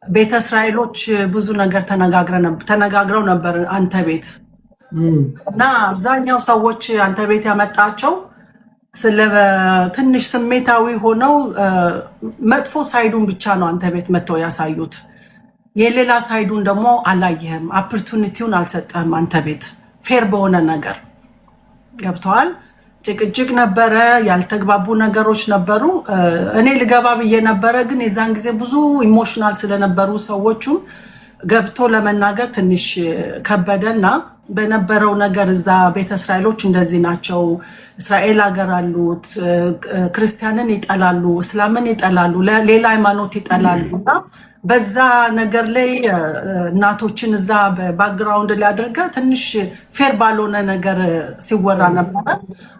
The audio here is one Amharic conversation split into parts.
ቤተ እስራኤሎች ብዙ ነገር ተነጋግረው ነበር አንተ ቤት እና አብዛኛው ሰዎች አንተ ቤት ያመጣቸው ስለ ትንሽ ስሜታዊ ሆነው መጥፎ ሳይዱን ብቻ ነው አንተ ቤት መተው ያሳዩት። የሌላ ሳይዱን ደግሞ አላየህም፣ ኦፖርቹኒቲውን አልሰጠህም። አንተ ቤት ፌር በሆነ ነገር ገብተዋል። ጭቅጭቅ ነበረ፣ ያልተግባቡ ነገሮች ነበሩ። እኔ ልገባ ብዬ ነበረ፣ ግን የዛን ጊዜ ብዙ ኢሞሽናል ስለነበሩ ሰዎቹም ገብቶ ለመናገር ትንሽ ከበደና በነበረው ነገር እዛ ቤተ እስራኤሎች እንደዚህ ናቸው፣ እስራኤል ሀገር አሉት፣ ክርስቲያንን ይጠላሉ፣ እስላምን ይጠላሉ፣ ሌላ ሃይማኖት ይጠላሉ እና በዛ ነገር ላይ እናቶችን እዛ ባክግራውንድ ላይ አድርጋ ትንሽ ፌር ባልሆነ ነገር ሲወራ ነበረ።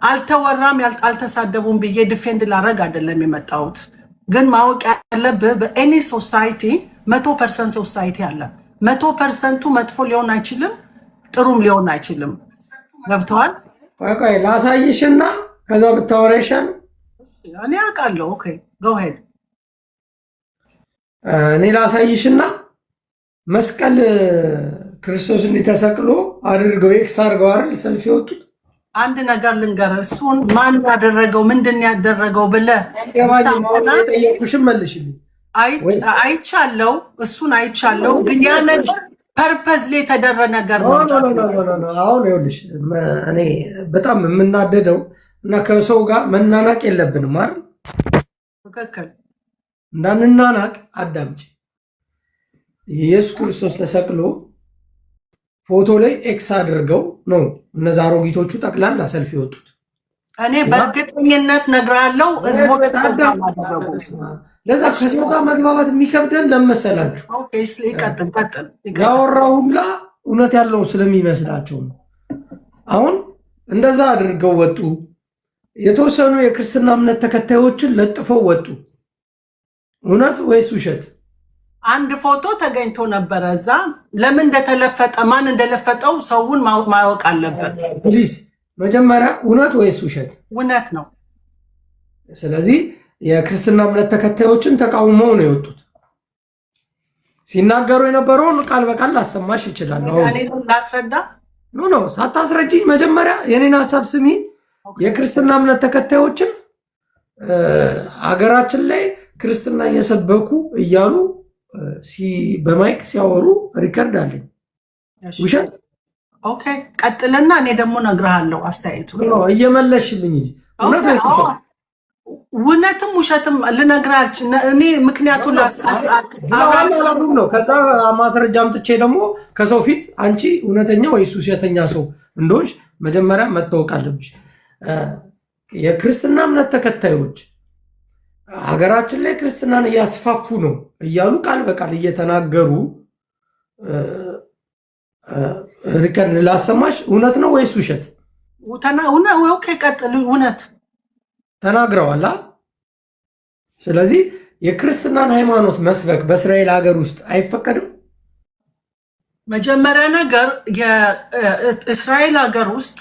አልተወራም፣ አልተሳደቡም ብዬ ዲፌንድ ላረግ አይደለም የመጣሁት። ግን ማወቅ ያለብህ በኤኒ ሶሳይቲ 100% ሶሳይቲ አለ። 100%ቱ መጥፎ ሊሆን አይችልም፣ ጥሩም ሊሆን አይችልም። ገብተዋል። ቆይ ላሳይሽና ከዛ ብታወራይሻል። እኔ አውቃለሁ። ኦኬ ጎ ሄድ። እኔ ላሳይሽና መስቀል ክርስቶስ እንዲተሰቅሎ አድርገው ኤክስ አድርገው አይደል ሰልፍ የወጡት። አንድ ነገር ልንገር፣ እሱን ማን ያደረገው ምንድን ያደረገው ብለህ ጠየቁሽም መልሽልኝ። አይቻለው፣ እሱን አይቻለው፣ ግን ያ ነገር ፐርፐዝሊ የተደረገ ነገር ነው። አሁን ይኸውልሽ እኔ በጣም የምናደደው እና ከሰው ጋር መናናቅ የለብንም አይደል? ትክክል። እንዳንናናቅ አዳምጪ። ኢየሱስ ክርስቶስ ተሰቅሎ ፎቶ ላይ ኤክስ አድርገው ነው እነዛ አሮጊቶቹ ጠቅላላ ሰልፍ የወጡት። እኔ በእርግጠኝነት ነግራለሁ ህዝቦች ለዛ ከሰው ጋር መግባባት የሚከብደን ለመሰላችሁ ያወራው ሁላ እውነት ያለው ስለሚመስላቸው ነው። አሁን እንደዛ አድርገው ወጡ። የተወሰኑ የክርስትና እምነት ተከታዮችን ለጥፈው ወጡ። እውነት ወይስ ውሸት? አንድ ፎቶ ተገኝቶ ነበረ እዛ። ለምን እንደተለፈጠ ማን እንደለፈጠው ሰውን ማወቅ አለበት። ፕሊዝ መጀመሪያ እውነት ወይስ ውሸት? እውነት ነው። ስለዚህ የክርስትና እምነት ተከታዮችን ተቃውመው ነው የወጡት። ሲናገሩ የነበረውን ቃል በቃል ላሰማሽ ይችላል። ላስረዳ ኖ ሳታስረጅኝ መጀመሪያ የኔን ሀሳብ ስሚ። የክርስትና እምነት ተከታዮችን አገራችን ላይ ክርስትና እየሰበኩ እያሉ በማይክ ሲያወሩ ሪከርድ አለኝ። ውሸት? ኦኬ ቀጥልና እኔ ደግሞ ነግርሃለሁ አስተያየቱ። እየመለሽልኝ እንጂ እውነት ወይስ ውሸት? እውነትም ውሸትም ልነግራች እኔ ምክንያቱም ነው። ከዛ ማስረጃ አምጥቼ ደግሞ ከሰው ፊት አንቺ እውነተኛ ወይስ ውሸተኛ ሰው እንደሆንሽ መጀመሪያ መታወቅ አለብሽ። የክርስትና እምነት ተከታዮች ሀገራችን ላይ ክርስትናን እያስፋፉ ነው እያሉ ቃል በቃል እየተናገሩ ሪከርድ ላሰማሽ። እውነት ነው ወይስ ውሸት? ኦኬ ቀጥል። እውነት ተናግረዋል። ስለዚህ የክርስትናን ሃይማኖት መስበክ በእስራኤል ሀገር ውስጥ አይፈቀድም። መጀመሪያ ነገር የእስራኤል ሀገር ውስጥ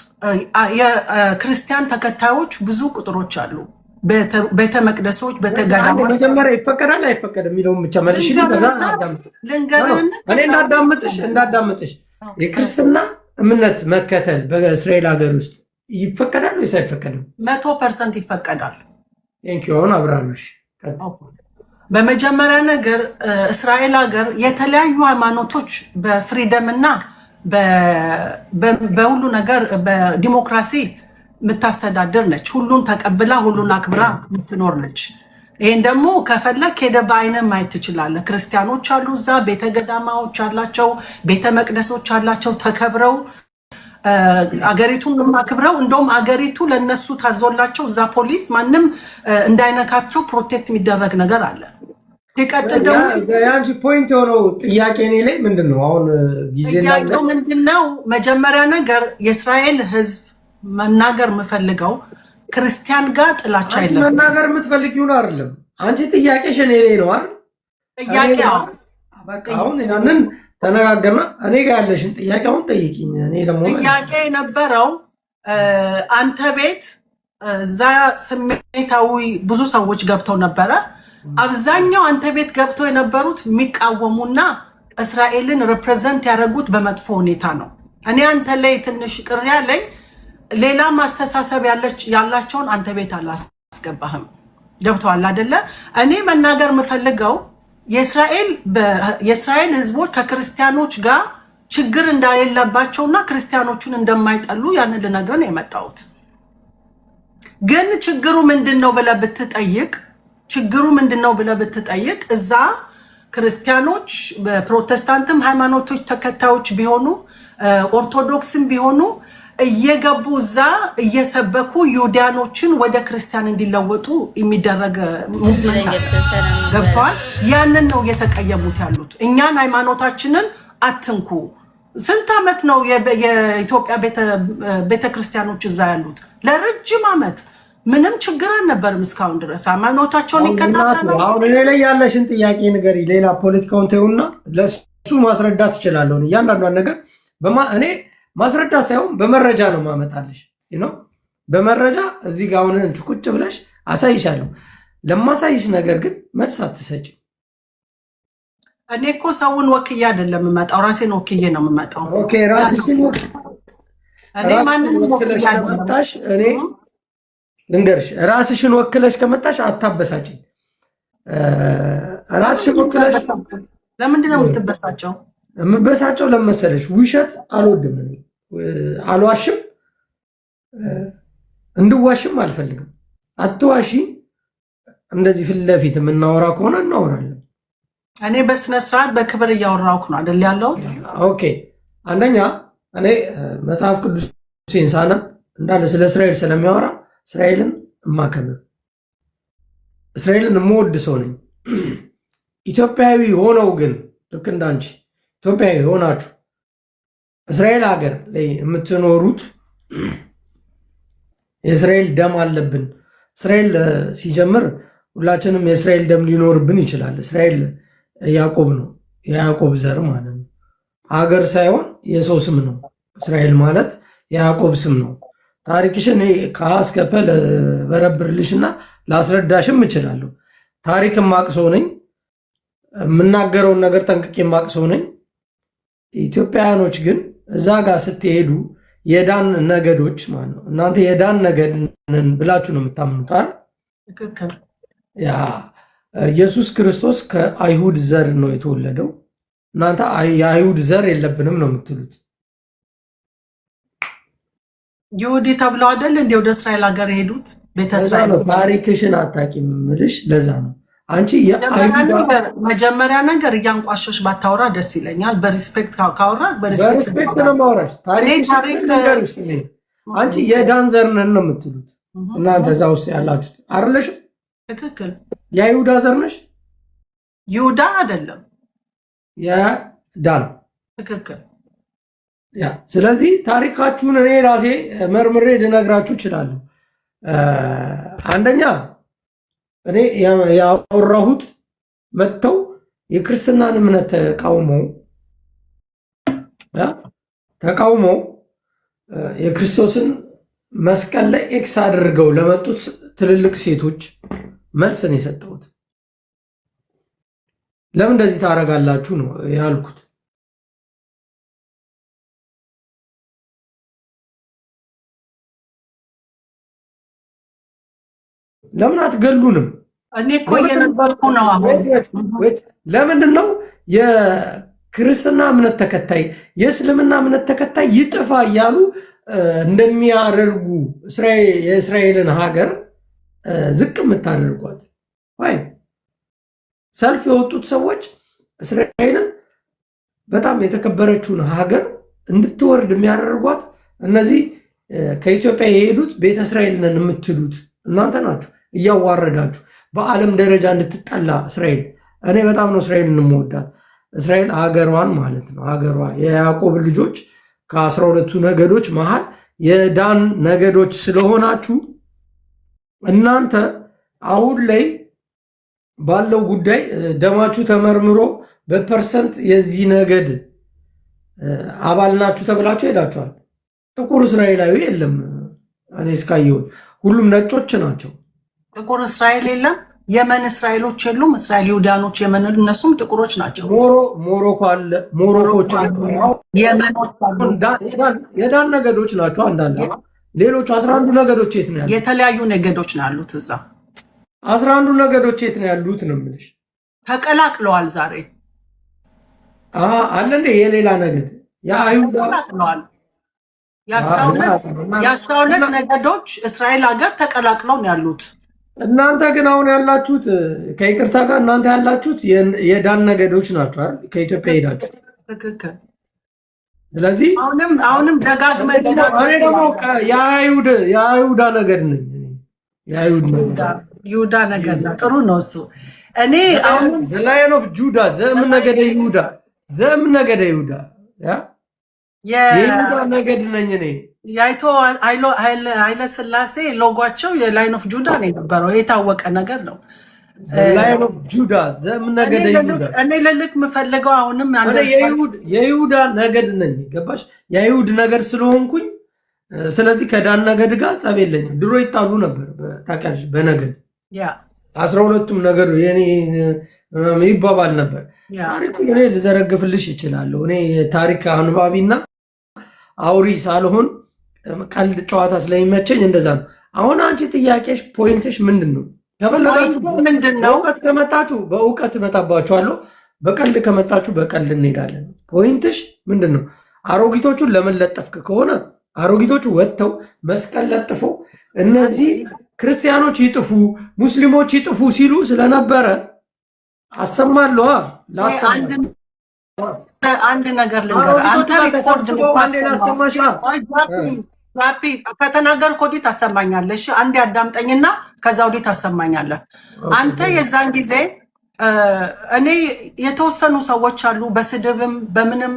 የክርስቲያን ተከታዮች ብዙ ቁጥሮች አሉ። ቤተ መቅደሶች በተጋዳሚ መጀመሪያ ይፈቀዳል አይፈቀድም የሚለውን ብቻ መልሽ። እንዳዳምጥሽ የክርስትና እምነት መከተል በእስራኤል ሀገር ውስጥ ይፈቀዳል ወይስ አይፈቀድም? 100% ይፈቀዳል። ቴንኪው። አሁን አብራሉሽ። በመጀመሪያ ነገር እስራኤል ሀገር የተለያዩ ሃይማኖቶች በፍሪደም እና በሁሉ ነገር በዲሞክራሲ የምታስተዳድር ነች። ሁሉን ተቀብላ ሁሉን አክብራ የምትኖር ነች። ይህን ደግሞ ከፈለግ ሄደ በአይነ ማየት ትችላለህ። ክርስቲያኖች አሉ እዛ፣ ቤተ ገዳማዎች አላቸው፣ ቤተ መቅደሶች አላቸው ተከብረው አገሪቱን አክብረው። እንደውም አገሪቱ ለነሱ ታዞላቸው እዛ ፖሊስ ማንም እንዳይነካቸው ፕሮቴክት የሚደረግ ነገር አለ። ሲቀጥል ደግሞ የአንቺ ፖይንት የሆነው ጥያቄ እኔ ላይ ምንድን ነው አሁን ጊዜ ጥያቄው ምንድን ነው? መጀመሪያ ነገር የእስራኤል ሕዝብ መናገር የምፈልገው ክርስቲያን ጋር ጥላቻ የለም። መናገር የምትፈልጊውን አይደለም። አንቺ ጥያቄሽ እኔ ላይ ነው አይደል? ጥያቄ አሁን ያንን ተነጋገርና እኔ ጋር ያለሽን ጥያቄ አሁን ጠይቂኝ። እኔ ደግሞ ጥያቄ የነበረው አንተ ቤት እዛ ስሜታዊ ብዙ ሰዎች ገብተው ነበረ። አብዛኛው አንተ ቤት ገብተው የነበሩት የሚቃወሙና እስራኤልን ሪፕሬዘንት ያደረጉት በመጥፎ ሁኔታ ነው። እኔ አንተ ላይ ትንሽ ቅር ያለኝ ሌላ ማስተሳሰብ ያላቸውን አንተ ቤት አላስገባህም። ገብተዋል አይደለ? እኔ መናገር የምፈልገው የእስራኤል ህዝቦች ከክርስቲያኖች ጋር ችግር እንዳሌለባቸውና ክርስቲያኖቹን እንደማይጠሉ ያንን ልነግረን የመጣሁት። ግን ችግሩ ምንድነው ብለህ ብትጠይቅ እዛ ክርስቲያኖች በፕሮቴስታንትም ሃይማኖቶች ተከታዮች ቢሆኑ ኦርቶዶክስም ቢሆኑ እየገቡ እዛ እየሰበኩ ይሁዳኖችን ወደ ክርስቲያን እንዲለወጡ የሚደረግ ሙቭመንት ገብተዋል። ያንን ነው እየተቀየሙት ያሉት። እኛን ሃይማኖታችንን አትንኩ። ስንት ዓመት ነው የኢትዮጵያ ቤተክርስቲያኖች እዛ ያሉት? ለረጅም ዓመት ምንም ችግር አልነበርም እስካሁን ድረስ ሃይማኖታቸውን ይከታተላሉ። አሁን እኔ ላይ ያለሽን ጥያቄ ንገሪ። ሌላ ፖለቲካውን ተይውና ለሱ ማስረዳት እችላለሁ። እያንዳንዷን ነገር እኔ ማስረዳት ሳይሆን በመረጃ ነው ማመጣልሽ ነው። በመረጃ እዚህ ጋር አሁን ቁጭ ብለሽ አሳይሻለሁ። ለማሳይሽ ነገር ግን መልስ አትሰጪ። እኔ እኮ ሰውን ወክዬ አይደለም የምመጣው፣ ራሴን ወክዬ ነው የምመጣው። ኦኬ ራስሽን ወክለሽ ከመጣሽ እኔ ልንገርሽ፣ ራስሽን ወክለሽ ከመጣሽ አታበሳጭኝ። ራስሽን ወክለሽ ለምንድን ነው የምትበሳጨው? የምበሳጨው ለመሰለሽ ውሸት አልወድም፣ አልዋሽም፣ እንድዋሽም አልፈልግም። አትዋሺ። እንደዚህ ፊት ለፊት የምናወራ ከሆነ እናወራለን። እኔ በስነ ስርዓት በክብር እያወራሁህ ነው አይደል ያለሁት? ኦኬ አንደኛ እኔ መጽሐፍ ቅዱስ ሳነብ እንዳለ ስለ እስራኤል ስለሚያወራ እስራኤልን እማከብር እስራኤልን የምወድ ሰው ነኝ። ኢትዮጵያዊ ሆነው ግን ልክ እንዳንቺ ኢትዮጵያዊ ሆናችሁ እስራኤል ሀገር ላይ የምትኖሩት የእስራኤል ደም አለብን። እስራኤል ሲጀምር ሁላችንም የእስራኤል ደም ሊኖርብን ይችላል። እስራኤል ያዕቆብ ነው፣ የያዕቆብ ዘር ማለት ነው። ሀገር ሳይሆን የሰው ስም ነው። እስራኤል ማለት የያዕቆብ ስም ነው። ታሪክሽን ከሀ እስከ ፐ በረብርልሽና ላስረዳሽም እችላለሁ። ታሪክ ማቅሰው ነኝ። የምናገረውን ነገር ጠንቅቄ ማቅሰው ነኝ። ኢትዮጵያውያኖች ግን እዛ ጋር ስትሄዱ የዳን ነገዶች ማለት ነው። እናንተ የዳን ነገድ ብላችሁ ነው የምታምኑት አይደል? ትክክል። ያ ኢየሱስ ክርስቶስ ከአይሁድ ዘር ነው የተወለደው። እናንተ የአይሁድ ዘር የለብንም ነው የምትሉት። ይሁዲ ተብለው አይደል እንዴ ወደ እስራኤል ሀገር የሄዱት? ቤተ እስራኤል። ታሪክሽን አታውቂም የምልሽ ለዛ ነው። አንቺ መጀመሪያ ነገር እያንቋሸሽ ባታወራ ደስ ይለኛል። በሪስፔክት ካወራ በሪስፔክት ነው ማውራሽ። አንቺ የዳን ዘር ነን ነው የምትሉት እናንተ እዛ ውስጥ ያላችሁት አይደለሽም? ትክክል። የይሁዳ ዘር ነሽ? ይሁዳ አይደለም የዳን። ትክክል። ያ ስለዚህ ታሪካችሁን እኔ ራሴ መርምሬ ልነግራችሁ እችላለሁ። አንደኛ እኔ ያወራሁት መጥተው የክርስትናን እምነት ተቃውሞ የክርስቶስን መስቀል ላይ ኤክስ አድርገው ለመጡት ትልልቅ ሴቶች መልስ ነው የሰጠሁት። ለምን እንደዚህ ታደርጋላችሁ ነው ያልኩት። ለምን አትገሉንም? እኔ እኮ እየነበርኩ ነው። አሁን ለምንድን ነው የክርስትና እምነት ተከታይ የእስልምና እምነት ተከታይ ይጥፋ እያሉ እንደሚያደርጉ የእስራኤልን ሀገር ዝቅ የምታደርጓት? ወይ ሰልፍ የወጡት ሰዎች እስራኤልን በጣም የተከበረችውን ሀገር እንድትወርድ የሚያደርጓት እነዚህ ከኢትዮጵያ የሄዱት ቤተ እስራኤል ነን የምትሉት እናንተ ናችሁ። እያዋረዳችሁ በዓለም ደረጃ እንድትጠላ እስራኤል። እኔ በጣም ነው እስራኤልን የምወዳት። እስራኤል ሀገሯን ማለት ነው። ሀገሯ የያዕቆብ ልጆች ከ12ቱ ነገዶች መሃል የዳን ነገዶች ስለሆናችሁ እናንተ አሁን ላይ ባለው ጉዳይ ደማችሁ ተመርምሮ በፐርሰንት የዚህ ነገድ አባል ናችሁ ተብላችሁ ሄዳችኋል። ጥቁር እስራኤላዊ የለም እኔ እስካየሁት፣ ሁሉም ነጮች ናቸው። ጥቁር እስራኤል የለም። የመን እስራኤሎች የሉም? እስራኤል ይሁዳኖች የመን እነሱም ጥቁሮች ናቸው። ሞሮኮ አለ፣ ሞሮኮች የመኖች አሉ። የዳን ነገዶች ናቸው አንዳንድ። ሌሎቹ 11 ነገዶች የት ነው ያሉት? የተለያዩ ነገዶች ነው ያሉት እዛ። 11 ነገዶች የት ነው ያሉት ነው የምልሽ። ተቀላቅለዋል ዛሬ አለ እንደ የሌላ ነገድ የአይሁድ ተቀላቅለዋል። የ12 ነገዶች እስራኤል ሀገር ተቀላቅለው ነው ያሉት። እናንተ ግን አሁን ያላችሁት ከይቅርታ ጋር እናንተ ያላችሁት የዳን ነገዶች ናቸው አይደል? ከኢትዮጵያ ሄዳችሁ ትክክል። ስለዚህ አሁንም ደጋግመን እኔ ደግሞ የአይሁዳ ነገድ ነኝ። ይሁዳ ነገድ ነው። ጥሩ ነው እሱ። እኔ አሁን ላየን ኦፍ ጁዳ ዘምን ነገደ ይሁዳ የይሁዳ ነገድ ነኝ እኔ። የአይቶ ኃይለ ሥላሴ ሎጓቸው የላይን ኦፍ ጁዳ ነው የነበረው። የታወቀ ነገር ነው። ላይን ኦፍ ጁዳ ዘምን ነገደ ይሁዳ። እኔ ልልክ የምፈልገው አሁንም የይሁዳ ነገድ ነኝ። ገባሽ? የይሁድ ነገድ ስለሆንኩኝ ስለዚህ ከዳን ነገድ ጋር ጸብ የለኝም። ድሮ ይጣሉ ነበር ታውቂያለሽ፣ በነገድ 12ቱም ነገዱ የኔ ይባባል ነበር። ታሪኩን እኔ ልዘረግፍልሽ ይችላለሁ። እኔ ታሪክ አንባቢና አውሪ ሳልሆን ቀልድ ጨዋታ ስለሚመቸኝ እንደዛ ነው። አሁን አንቺ ጥያቄሽ ፖይንትሽ ምንድን ነው? ከፈለጋችሁ በእውቀት ከመጣችሁ በእውቀት እመጣባችኋለሁ፣ በቀልድ ከመጣችሁ በቀልድ እንሄዳለን። ፖይንትሽ ምንድን ነው? አሮጊቶቹን ለምን ለጠፍክ ከሆነ አሮጊቶቹ ወጥተው መስቀል ለጥፈው እነዚህ ክርስቲያኖች ይጥፉ ሙስሊሞች ይጥፉ ሲሉ ስለነበረ አሰማለሁ። አንድ ነገር ልንገርህ። አንተ ከተናገር ኮዲ ታሰማኛለህ። አንድ ያዳምጠኝና ከዛ ወዲህ ታሰማኛለህ። አንተ የዛን ጊዜ እኔ የተወሰኑ ሰዎች አሉ፣ በስድብም በምንም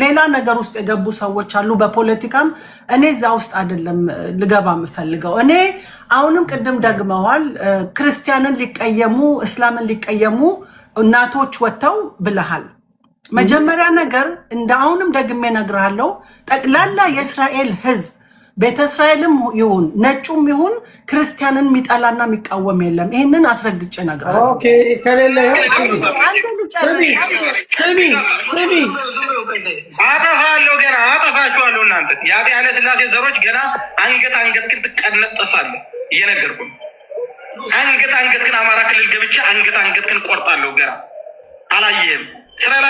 ሌላ ነገር ውስጥ የገቡ ሰዎች አሉ፣ በፖለቲካም። እኔ እዛ ውስጥ አይደለም ልገባ የምፈልገው። እኔ አሁንም ቅድም ደግመዋል፣ ክርስቲያንን ሊቀየሙ እስላምን ሊቀየሙ እናቶች ወጥተው ብለሃል። መጀመሪያ ነገር እንደ አሁንም ደግሜ እነግርሃለሁ፣ ጠቅላላ የእስራኤል ሕዝብ ቤተ እስራኤልም ይሁን ነጩም ይሁን ክርስቲያንን የሚጠላና የሚቃወም የለም። ይህንን አስረግጬ እነግርሃለሁ። አጠፋለሁ፣ ገና አጠፋችኋለሁ። እናንተ የኃይለ ሥላሴ ዘሮች ገና አንገት ግን ትቀነጠሳለህ። እየነገርኩ አንገት ግን አማራ ክልል ገብቼ አንገት ግን ቆርጣለሁ። ገና አላየህም? እስራኤል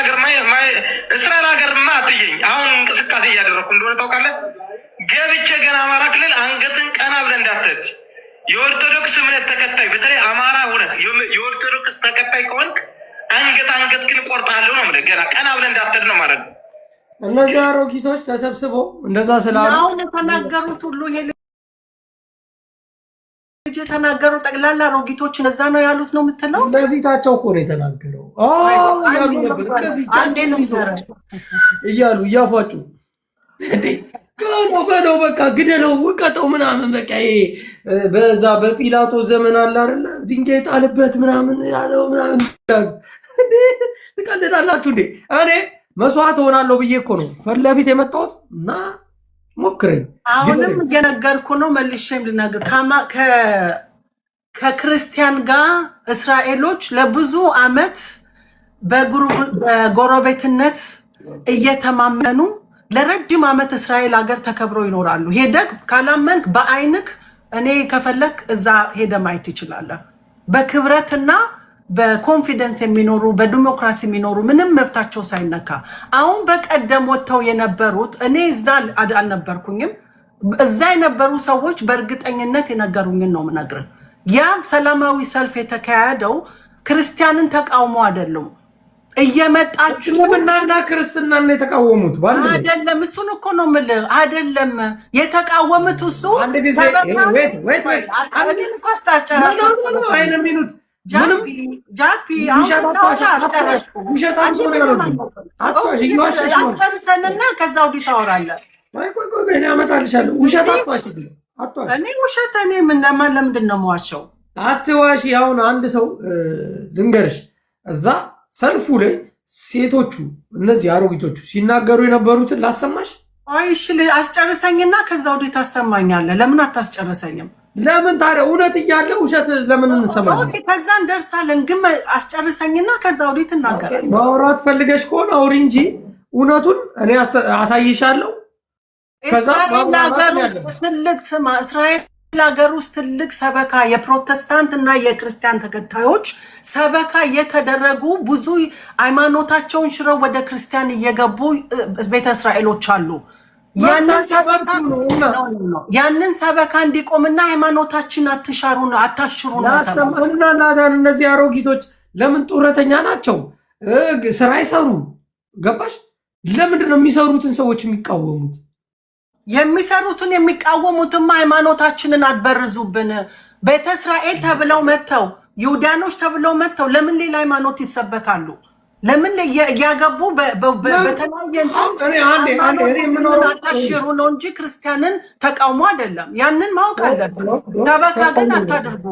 ሀገርማ አትየኝ። አሁን እንቅስቃሴ እያደረግኩ እንደሆነ ታውቃለህ። ገብቼ ገና አማራ ክልል አንገትን ቀና ብለህ እንዳትሄድ። የኦርቶዶክስ እምነት ተከታይ በተለይ አማራ እውነት የኦርቶዶክስ ተከታይ ከሆንክ አንገት ግን ቆርጣለሁ ነው የምልህ። ገና ቀና ብለህ እንዳትሄድ ነው ማለት ነው። እነዚህ አሮጊቶች ተሰብስበው እንደዛ ስላሉ አሁን የተናገሩት ሁሉ ይሄ ልጅ የተናገሩ ጠቅላላ አሮጊቶች እዛ ነው ያሉት ነው የምትለው? በፊታቸው እኮ ነው የተናገረው እያሉ ነበር። እንደዚህ እያሉ እያፏጩ በለው በቃ ግደለው ውቀጠው ምናምን በቃ ይሄ በዛ በጲላጦስ ዘመን አለ አይደለ? ድንጋይ ጣልበት ምናምን ያለው ምናምን ትቀልዳላችሁ እንዴ? እኔ መስዋዕት ሆናለሁ ብዬ እኮ ነው ፊት ለፊት የመጣሁት እና ሞክረኝ። አሁንም እየነገርኩ ነው፣ መልሼም ልናገር። ከክርስቲያን ጋር እስራኤሎች ለብዙ ዓመት በጎረቤትነት እየተማመኑ ለረጅም ዓመት እስራኤል ሀገር ተከብረው ይኖራሉ። ሄደህ ካላመንክ በአይንክ እኔ ከፈለክ እዛ ሄደ ማየት ይችላለህ። በክብረትና በኮንፊደንስ የሚኖሩ በዲሞክራሲ የሚኖሩ ምንም መብታቸው ሳይነካ። አሁን በቀደም ወጥተው የነበሩት እኔ እዛ አልነበርኩኝም፣ እዛ የነበሩ ሰዎች በእርግጠኝነት የነገሩኝን ነው የምነግርህ። ያም ሰላማዊ ሰልፍ የተካሄደው ክርስቲያንን ተቃውሞ አይደለም። እየመጣችሁ ምናና ክርስትናን የተቃወሙት አይደለም። እሱን እኮ ነው የምልህ። አይደለም የተቃወሙት እሱ አስጨርሰንና ከዛ ወዲህ ታወራለህ። እኔ ውሸት እኔ ምናማን ለምንድን ነው የምዋሸው? አትዋሺ። አሁን አንድ ሰው ልንገርሽ፣ እዛ ሰልፉ ላይ ሴቶቹ እነዚህ አሮጊቶቹ ሲናገሩ የነበሩትን ላሰማሽ። እሺ አስጨርሰኝና ከዛ ወዲህ ታሰማኛለህ። ለምን አታስጨርሰኝም? ለምን ታዲያ እውነት እያለ ውሸት ለምን እንሰማለን? ኦኬ ከዛ እንደርሳለን። ግን አስጨርሰኝና ከዛ ወዲህ ትናገራለህ። ማውራት ፈልገሽ ከሆነ አውሪ እንጂ እውነቱን እኔ አሳይሻለሁ። ከዛ እስራኤል ሀገር ውስጥ ትልቅ ሰበካ የፕሮቴስታንት እና የክርስቲያን ተከታዮች ሰበካ እየተደረጉ ብዙ ሃይማኖታቸውን ሽረው ወደ ክርስቲያን እየገቡ ቤተ እስራኤሎች አሉ። ያንን ሰበካ እንዲቆምና ሃይማኖታችን አታሽሩ እና እነዚህ አሮጊቶች ለምን ጡረተኛ ናቸው? ስራ አይሰሩ። ገባሽ? ለምንድን ነው የሚሰሩትን ሰዎች የሚቃወሙት? የሚሰሩትን የሚቃወሙትማ ሃይማኖታችንን አትበርዙብን። ቤተ እስራኤል ተብለው መጥተው ይሁዳኖች ተብለው መጥተው ለምን ሌላ ሃይማኖት ይሰበካሉ? ለምን ያገቡ በተለያየ አታሽሩ ነው እንጂ ክርስቲያንን ተቃውሞ አይደለም። ያንን ማወቅ አለብን። ሰበካ ግን አታድርጉ።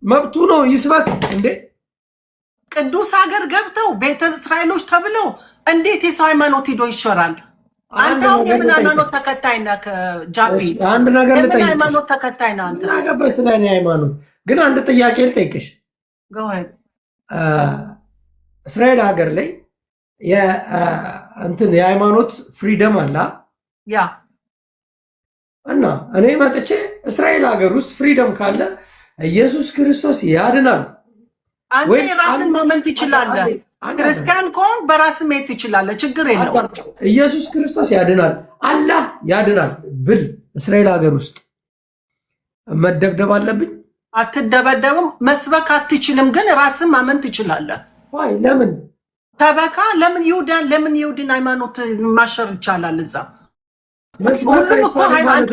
መብቱ ነው ይስበክ እንዴ። ቅዱስ ሀገር ገብተው ቤተ እስራኤሎች ተብለው እንዴት የሰው ሃይማኖት ሂዶ ይሸራል? አንተ አሁን የምን ሃይማኖት ተከታይ ነህ? ጃፒ አንድ ነገር ልጠይቅሽ። የምን ሃይማኖት ተከታይ ነህ አንተ? አገባሽ ስለ እኔ ሃይማኖት ግን አንድ ጥያቄ ልጠይቅሽ። እስራኤል ሀገር ላይ የሃይማኖት ፍሪደም አለ ያ እና እኔ መጥቼ እስራኤል ሀገር ውስጥ ፍሪደም ካለ ኢየሱስ ክርስቶስ ያድናል። አንተ የራስን ማመን ትችላለህ። ክርስቲያን ከሆን በራስ መሄድ ትችላለህ። ችግር የለውም። ኢየሱስ ክርስቶስ ያድናል፣ አላህ ያድናል ብል እስራኤል ሀገር ውስጥ መደብደብ አለብኝ? አትደበደብም። መስበክ አትችልም፣ ግን ራስን ማመን ትችላለህ። ለምን ተበካ ለምን ይሁድን ሃይማኖት ማሸር ይቻላል? እዛ ሁሉም እኮ ሃይማኖት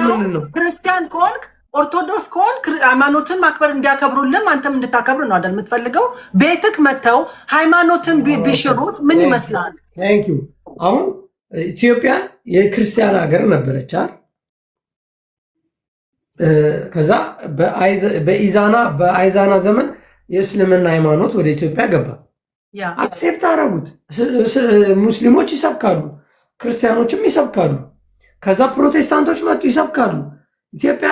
ክርስቲያን ከሆንክ ኦርቶዶክስ ከሆንክ ሃይማኖትን ማክበር እንዲያከብሩልን አንተም እንድታከብር ነው አይደል የምትፈልገው? ቤትክ መተው ሃይማኖትን ቢሽሩት ምን ይመስላል? ታንክ ዩ። አሁን ኢትዮጵያ የክርስቲያን ሀገር ነበረች አይደል? ከዛ በአይዛና ዘመን የእስልምና ሃይማኖት ወደ ኢትዮጵያ ገባ። አክሴፕት አደረጉት። ሙስሊሞች ይሰብካሉ፣ ክርስቲያኖችም ይሰብካሉ። ከዛ ፕሮቴስታንቶች መጡ ይሰብካሉ። ኢትዮጵያ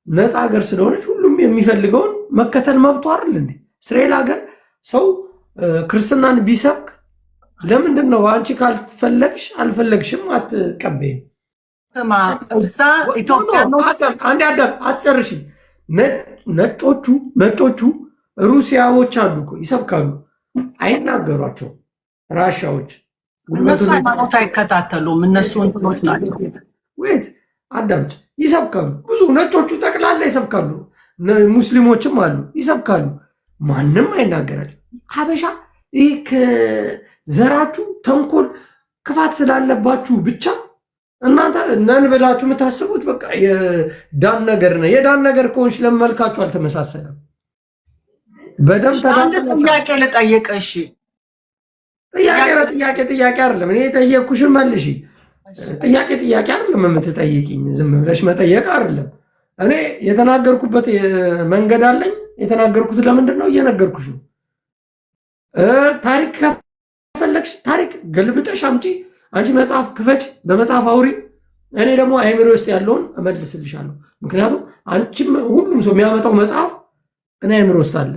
ነፃ ሀገር ስለሆነች ሁሉም የሚፈልገውን መከተል መብቱ አይደል እንዴ? እስራኤል ሀገር ሰው ክርስትናን ቢሰብክ ለምንድን ነው አንቺ ካልፈለግሽ አልፈለግሽም አትቀበይም? እዛ ኢትዮጵያ አንድ አዳም አስጨርሽ። ነጮቹ ሩሲያዎች አሉ እኮ ይሰብካሉ፣ አይናገሯቸውም። ራሻዎች እነሱ ሃይማኖት አይከታተሉም። እነሱ እንትኖች ናቸው። ወይት አዳምጭ፣ ይሰብካሉ። ብዙ ነጮቹ ጠቅላላ ይሰብካሉ። ሙስሊሞችም አሉ ይሰብካሉ። ማንም አይናገራቸው። ሀበሻ ይህ ከዘራችሁ ተንኮል ክፋት ስላለባችሁ ብቻ እናንተ ነን ብላችሁ የምታስቡት በቃ የዳን ነገር ነው። የዳን ነገር ከሆንሽ ለመልካችሁ አልተመሳሰለም። በደንብ ጥያቄ ልጠይቅ። እሺ ጥያቄ አይደለም። እኔ የጠየቅኩሽን መልሺ። ጥያቄ አይደለም የምትጠይቅኝ። ዝም ብለሽ መጠየቅ አይደለም። እኔ የተናገርኩበት መንገድ አለኝ። የተናገርኩት ለምንድን ነው እየነገርኩሽ ነው። ታሪክ ከፈለግሽ ታሪክ ገልብጠሽ አምጪ። አንቺ መጽሐፍ ክፈች፣ በመጽሐፍ አውሪ። እኔ ደግሞ አይምሮ ውስጥ ያለውን እመልስልሻለሁ። ምክንያቱም አንቺም ሁሉም ሰው የሚያመጣው መጽሐፍ እኔ አይምሮ ውስጥ አለ።